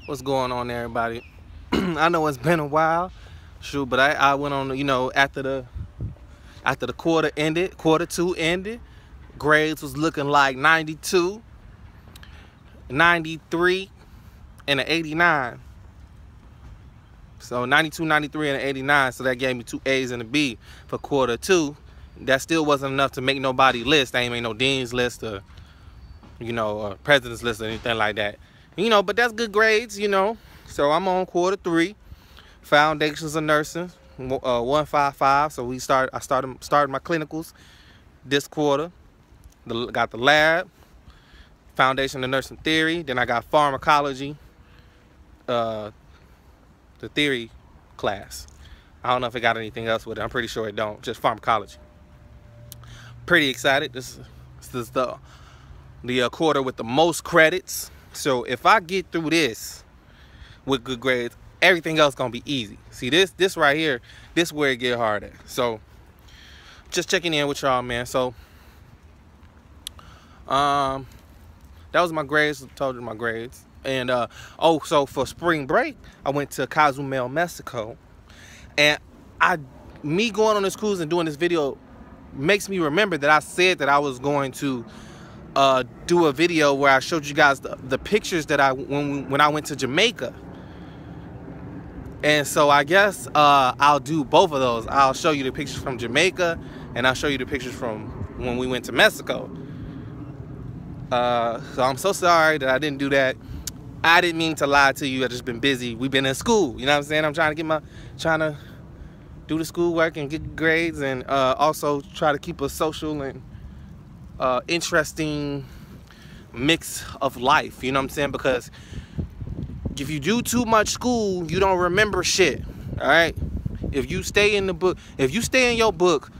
What's going on, everybody? I know it's been a while, shoot, but I went on, after the quarter two ended, grades was looking like 92, 93, and an 89. So 92, 93, and an 89. So that gave me 2 A's and a B for quarter two. That still wasn't enough to make nobody list. They ain't made no dean's list or, president's list or anything like that. But that's good grades, So I'm on quarter three, foundations of nursing, 155. So I started my clinicals this quarter. Got the lab, foundation of nursing theory. Then I got pharmacology, the theory class. I don't know if it got anything else with it. I'm pretty sure it don't. Just pharmacology. Pretty excited. This is the quarter with the most credits. So if I get through this with good grades, everything else gonna be easy. See, this right here, this where it get harder. So just checking in with y'all, man. So that was my grades. I told you my grades. And so for spring break, I went to Cozumel, Mexico. And me going on this cruise and doing this video makes me remember that I said that I was going to do a video where I showed you guys the pictures that when I went to Jamaica. And so I guess I'll do both of those. I'll show you the pictures from Jamaica, and I'll show you the pictures from when we went to Mexico. So I'm so sorry that I didn't do that. I didn't mean to lie to you. I've just been busy. We've been in school. You know what I'm saying? I'm trying to do the schoolwork and get grades, and also try to keep a social and interesting mix of life. You know what I'm saying? Because if you do too much school, you don't remember shit. All right? If you stay in your book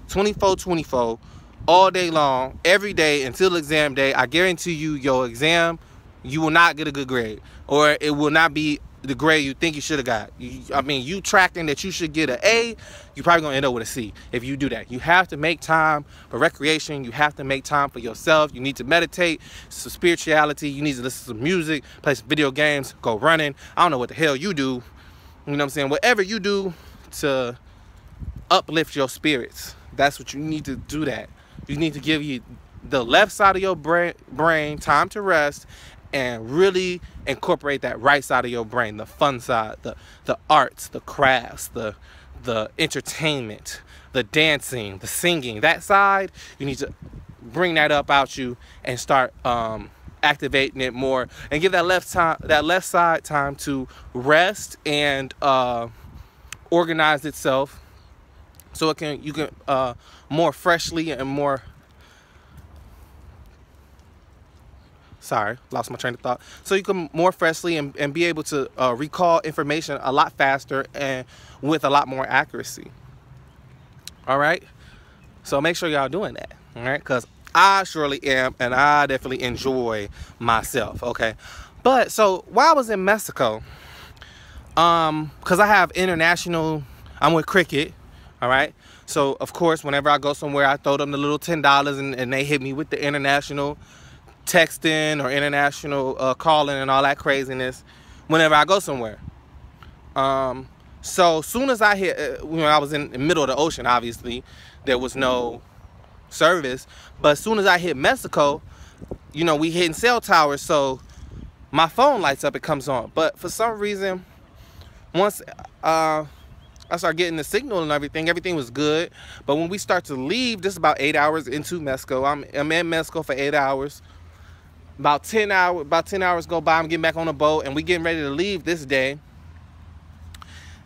24/24 all day long, every day until exam day, I guarantee you your exam, you will not get a good grade, or it will not be the grade you think you should have got. You tracking that you should get an A, you're probably gonna end up with a C if you do that. You have to make time for recreation. You have to make time for yourself. You need to meditate, some spirituality. You need to listen to some music, play some video games, go running. I don't know what the hell you do. You know what I'm saying? Whatever you do to uplift your spirits, that's what you need to do. That you need to give you the left side of your brain time to rest, and really incorporate that right side of your brain, the fun side, the arts, the crafts, the entertainment, the dancing, the singing. That side, you need to bring that up out you and start activating it more, and give that left side time to rest and organize itself, so you can more freshly and more. Sorry, lost my train of thought. So you can more freshly and be able to recall information a lot faster and with a lot more accuracy. All right? So make sure y'all doing that. All right? Because I surely am, and I definitely enjoy myself. Okay? But so while I was in Mexico, because I have I'm with Cricket. All right? So, of course, whenever I go somewhere, I throw them the little $10 and they hit me with the international texting or international calling and all that craziness whenever I go somewhere. So soon as I hit, I was in the middle of the ocean, obviously there was no service, but as soon as I hit Mexico, we hitting cell towers, so my phone lights up, it comes on. But for some reason, once I started getting the signal and everything was good. But when we start to leave, this is about 8 hours into Mexico. I'm in Mexico for 8 hours. About 10 hours go by, I'm getting back on the boat, and we getting ready to leave this day.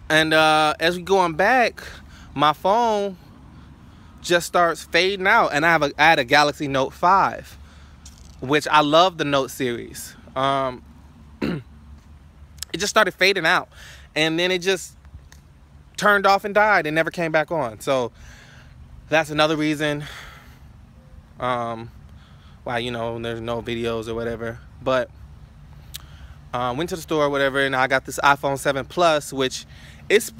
And as we going back, my phone just starts fading out. And I had a Galaxy Note 5, which I love the Note series. It just started fading out, and then it just turned off and died and never came back on. So that's another reason why there's no videos or whatever. But went to the store or whatever, and I got this iPhone 7 Plus, which it's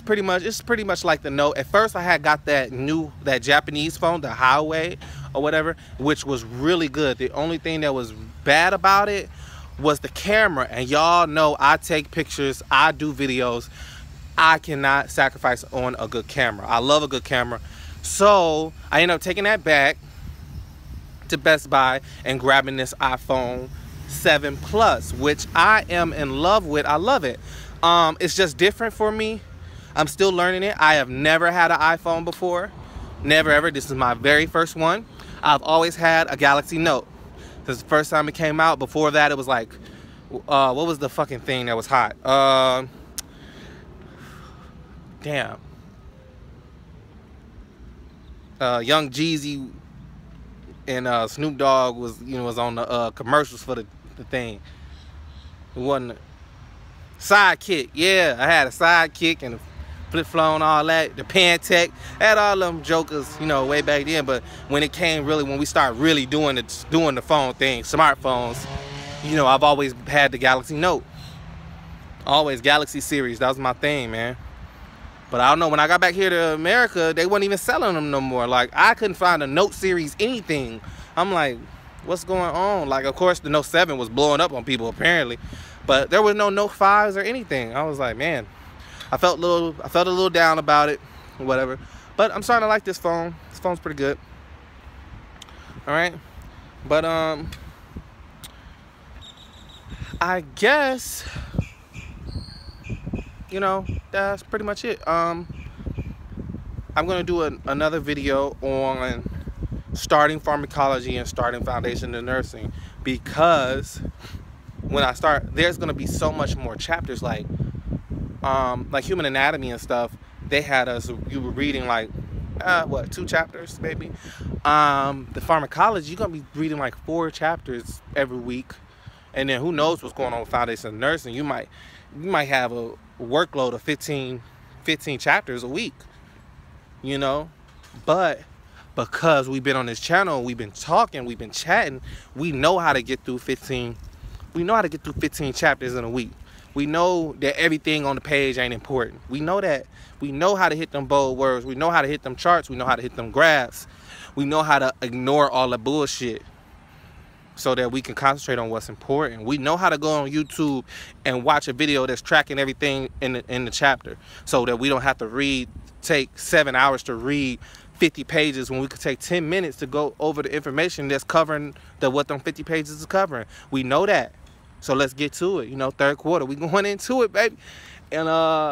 pretty much like the Note. At first I had got that Japanese phone, the Huawei or whatever, which was really good. The only thing that was bad about it was the camera. And y'all know I take pictures, I do videos. I cannot sacrifice on a good camera. I love a good camera. So I ended up taking that back to Best Buy and grabbing this iPhone 7 Plus, which I am in love with. I love it. It's just different for me. I'm still learning it. I have never had an iPhone before. Never ever. This is my very first one. I've always had a Galaxy Note. This is the first time it came out. Before that, it was like, what was the fucking thing that was hot? Damn. Young Jeezy and Snoop Dogg was on the commercials for the thing. It wasn't Sidekick. Yeah, I had a Sidekick and a flip flow and all that. The Pantech. I had all them jokers, way back then. But when it came when we started really doing the phone thing, smartphones, I've always had the Galaxy Note. Always Galaxy series. That was my thing, man. But I don't know, when I got back here to America, they weren't even selling them no more. Like, I couldn't find a Note series anything. I'm like, what's going on? Like, of course, the Note 7 was blowing up on people, apparently. But there was no Note 5s or anything. I was like, man, I felt a little down about it, or whatever. But I'm starting to like this phone. This phone's pretty good. All right. But, I guess, that's pretty much it. I'm gonna do another video on starting pharmacology and starting foundation in nursing, because when I start, there's gonna be so much more chapters, like human anatomy and stuff. They had us, you were reading like 2 chapters maybe. The pharmacology, you're gonna be reading like 4 chapters every week, and then who knows what's going on with foundation in nursing. You might have a workload of 15 chapters a week, but because we've been on this channel, we've been talking, we've been chatting, we know how to get through 15 chapters in a week. We know that everything on the page ain't important. We know that. We know how to hit them bold words. We know how to hit them charts. We know how to hit them graphs. We know how to ignore all the bullshit so that we can concentrate on what's important. We know how to go on YouTube and watch a video that's tracking everything in the chapter, so that we don't have to take 7 hours to read 50 pages when we could take 10 minutes to go over the information that's covering what them 50 pages is covering. We know that. So let's get to it. Third quarter, we going into it, baby. And